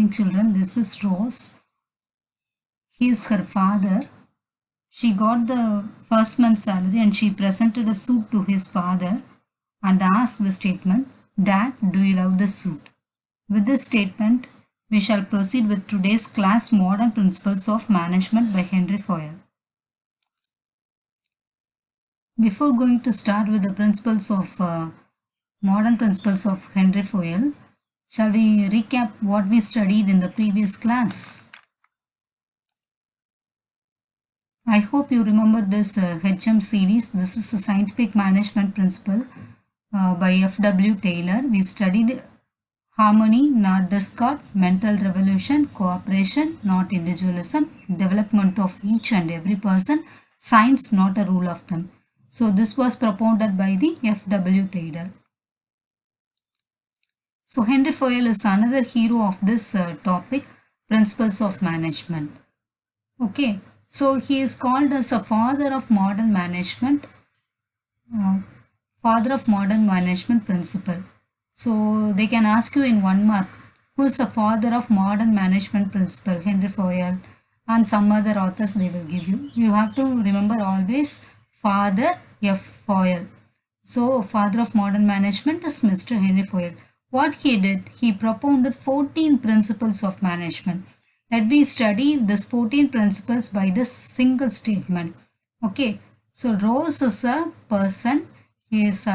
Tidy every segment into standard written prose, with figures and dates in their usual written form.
morning, children. This is Rose. He is her father. She got the first month's salary and she presented a suit to his father and asked the statement, Dad, do you love the suit? With this statement, we shall proceed with today's class Modern Principles of Management by Henry Fayol. Before going to start with the principles of modern principles of Henry Fayol, shall we recap what we studied in the previous class? I hope you remember this HM series. This is a scientific management principle by F.W. Taylor. We studied harmony, not discord, mental revolution, cooperation, not individualism, development of each and every person, science, not a rule of thumb. So this was propounded by the F.W. Taylor. So Henry Fayol is another hero of this topic, principles of management. Okay. So he is called as a father of modern management, principle. So they can ask you in 1 mark, who is the father of modern management principle? Henry Fayol, and some other authors they will give you. You have to remember always father F. Fayol. So father of modern management is Mr. Henry Fayol. What he did, he propounded 14 principles of management. Let me study this 14 principles by this single statement. Okay, so Rose is a person. She is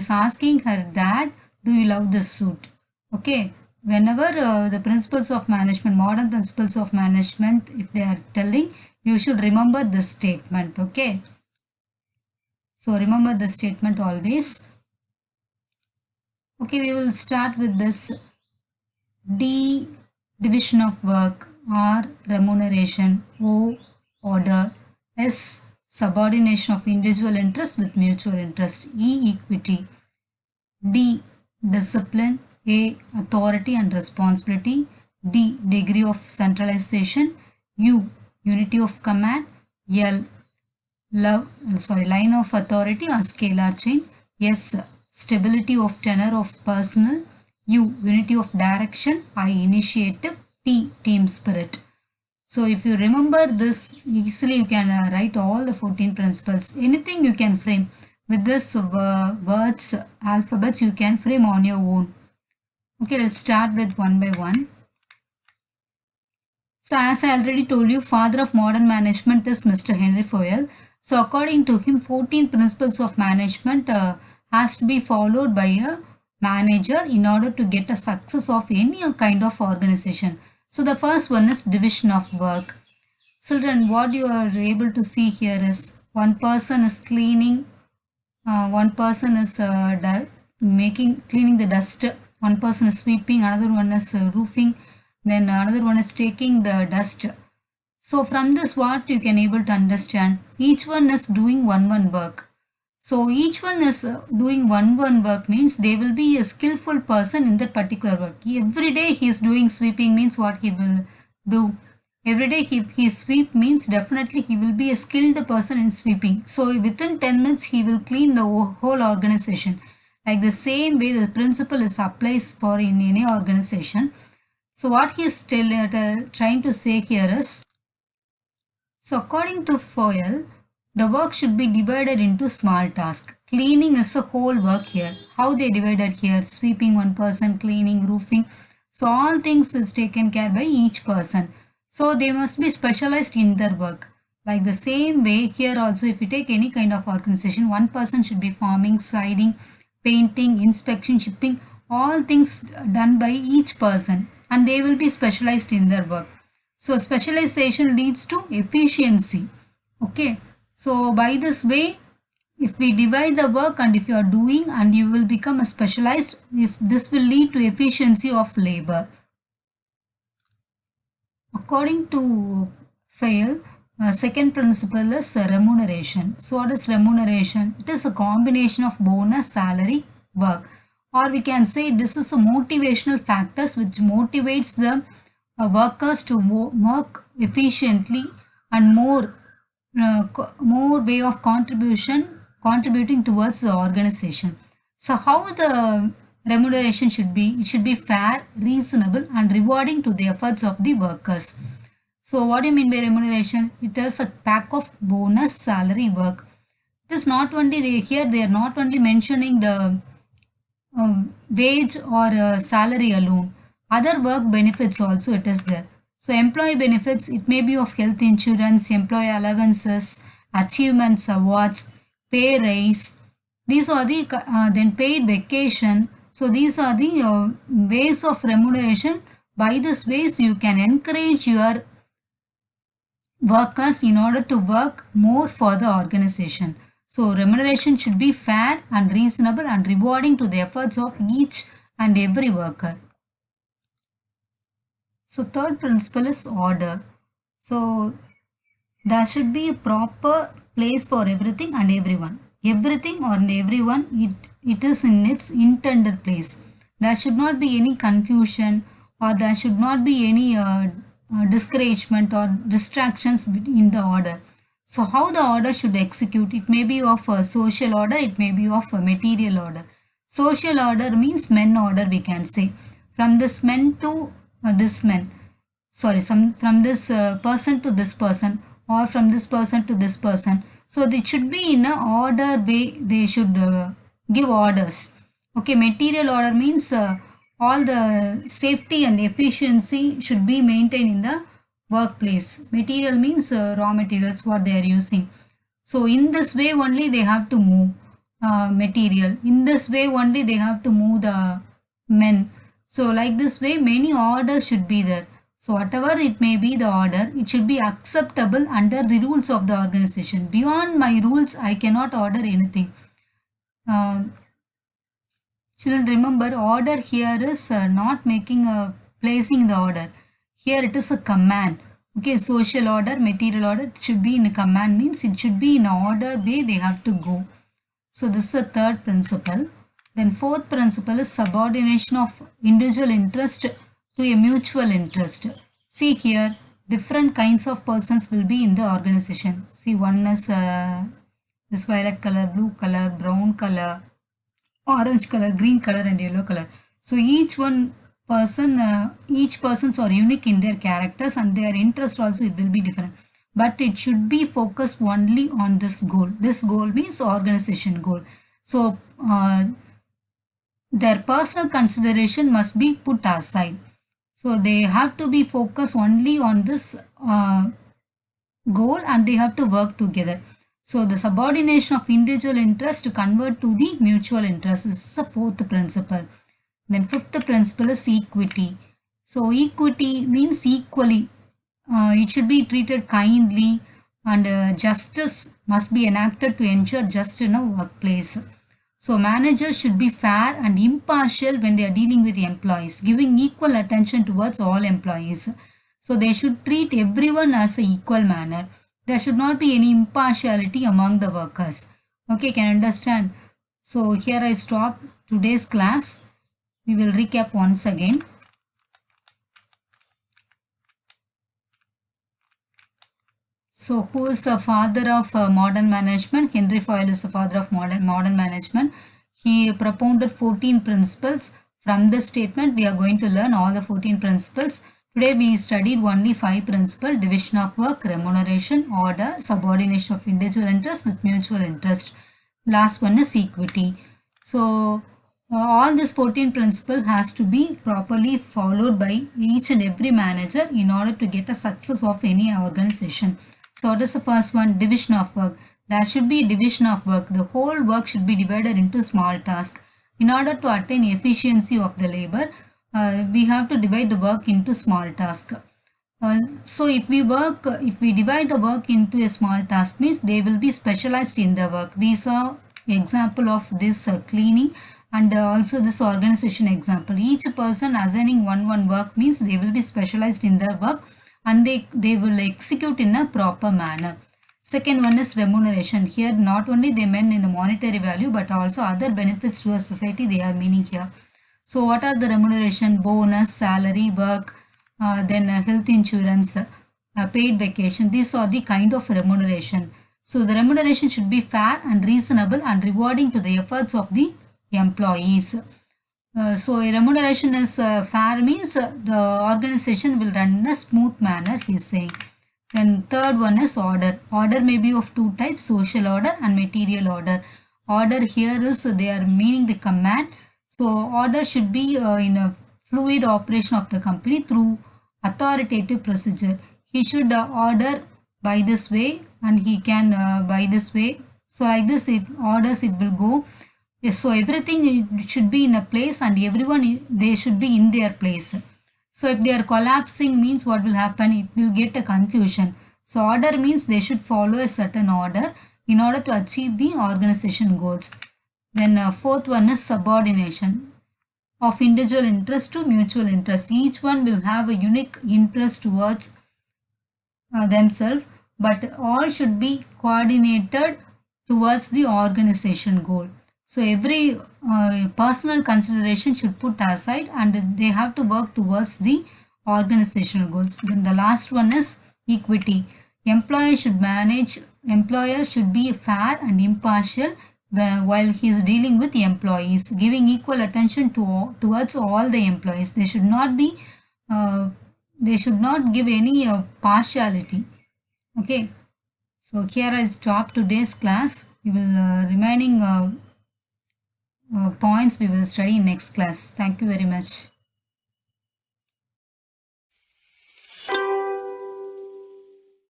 asking her dad, do you love this suit? Okay, whenever the principles of management, modern principles of management, if they are telling, you should remember this statement. Okay, so remember the statement always. Okay, we will start with this D, division of work. R, remuneration. O, order. S, subordination of individual interest with mutual interest. E, equity. D, discipline. A, authority and responsibility. D, degree of centralization. U, unity of command. L, line of authority or scalar chain. S, stability of tenor of personnel. U, unity of direction. I, initiative. T, team spirit. So if you remember this easily, you can write all the 14 principles. Anything you can frame with this words, alphabets you can frame on your own. Okay, let's start with one by one. So as I already told you, father of modern management is Mr. Henry Fayol. So according to him, 14 principles of management has to be followed by a manager in order to get a success of any kind of organization. So the first one is division of work. Children, what you are able to see here is one person is cleaning, one person is cleaning the dust, one person is sweeping, another one is roofing, then another one is taking the dust. So from this what you can able to understand, each one is doing one work. So each one is doing one work means they will be a skillful person in that particular work. Every day he is doing sweeping means what he will do. Every day he sweep means definitely he will be a skilled person in sweeping. So within 10 minutes he will clean the whole organization. Like the same way the principle is applies for in any organization. So what he is trying to say here is, so according to Fayol, the work should be divided into small tasks. Cleaning is a whole work here. How they divided here? Sweeping one person, cleaning, roofing. So all things is taken care by each person. So they must be specialized in their work. Like the same way here also, if you take any kind of organization, one person should be farming, sliding, painting, inspection, shipping, all things done by each person, and they will be specialized in their work. So specialization leads to efficiency. Okay. So by this way, if we divide the work and if you are doing and you will become a specialized, this will lead to efficiency of labor. According to Fayol, second principle is remuneration. So what is remuneration? It is a combination of bonus, salary, work. Or we can say this is a motivational factors which motivates the workers to work efficiently and more way of contributing towards the organization. So how the remuneration should be fair, reasonable, and rewarding to the efforts of the workers. So what do you mean by remuneration? It is a pack of bonus salary work. It is not only they are not only mentioning the wage or salary alone. Other work benefits also it is there. So employee benefits, it may be of health insurance, employee allowances, achievements awards, pay raise. These are the then paid vacation. So these are the ways of remuneration. By this ways you can encourage your workers in order to work more for the organization. So remuneration should be fair and reasonable and rewarding to the efforts of each and every worker. So third principle is order. So there should be a proper place for everything and everyone. Everything or everyone, it is in its intended place. There should not be any confusion or there should not be any discouragement or distractions in the order. So how the order should execute? It may be of a social order, it may be of a material order. Social order means men order, we can say. From this men to this men. Sorry, from this person to this person or from this person to this person. So it should be in a order way they should give orders. Okay, material order means all the safety and efficiency should be maintained in the workplace. Material means raw materials what they are using. So in this way only they have to move material. In this way only they have to move the men. So like this way many orders should be there. So whatever it may be the order, it should be acceptable under the rules of the organization. Beyond my rules, I cannot order anything. Children, remember order here is not making a placing the order. Here it is a command. Okay, social order, material order, it should be in a command means it should be in order way they have to go. So this is a third principle. Then fourth principle is subordination of individual interest to a mutual interest. See here, different kinds of persons will be in the organization. See, one is this violet color, blue color, brown color, orange color, green color, and yellow color. So each persons are unique in their characters and their interest also it will be different. But it should be focused only on this goal. This goal means organization goal. So their personal consideration must be put aside. So they have to be focused only on this goal and they have to work together. So the subordination of individual interest to convert to the mutual interest. This is the fourth principle. Then fifth principle is equity. So equity means equally. It should be treated kindly and justice must be enacted to ensure justice in a workplace. So managers should be fair and impartial when they are dealing with the employees, giving equal attention towards all employees. So they should treat everyone as an equal manner. There should not be any impartiality among the workers. Okay, can understand? So here I stop today's class. We will recap once again. So who is the father of modern management? Henry Fayol is the father of modern management. He propounded 14 principles. From this statement, we are going to learn all the 14 principles. Today we studied only 5 principles: division of work, remuneration, order, subordination of individual interest with mutual interest. Last one is equity. So all these 14 principles has to be properly followed by each and every manager in order to get a success of any organization. So what is the first one? Division of work. There should be a division of work. The whole work should be divided into small tasks. In order to attain efficiency of the labor, we have to divide the work into small tasks. So if we divide the work into a small task means they will be specialized in the work. We saw example of this cleaning and also this organization example. Each person assigning one work means they will be specialized in their work and they will execute in a proper manner. Second one is remuneration. Here not only they mean in the monetary value but also other benefits to a society they are meaning here. So what are the remuneration? Bonus, salary, work, then health insurance, paid vacation. These are the kind of remuneration. So the remuneration should be fair and reasonable and rewarding to the efforts of the employees. So remuneration is fair means the organization will run in a smooth manner, he's saying. Then third one is order. Order may be of two types, social order and material order. Order here is they are meaning the command. So order should be in a fluid operation of the company through authoritative procedure. He should order by this way and he can by this way. So like this it orders it will go. Yes, so everything should be in a place and everyone they should be in their place. So if they are collapsing means what will happen? It will get a confusion. So order means they should follow a certain order in order to achieve the organization goals. Then fourth one is subordination of individual interest to mutual interest. Each one will have a unique interest towards themselves, but all should be coordinated towards the organization goal. So every personal consideration should put aside and they have to work towards the organizational goals. Then the last one is equity. Employer should be fair and impartial while he is dealing with employees, giving equal attention towards all the employees. They should not give any partiality. Okay, so here I'll stop today's class. We will remaining points we will study in next class. Thank you very much.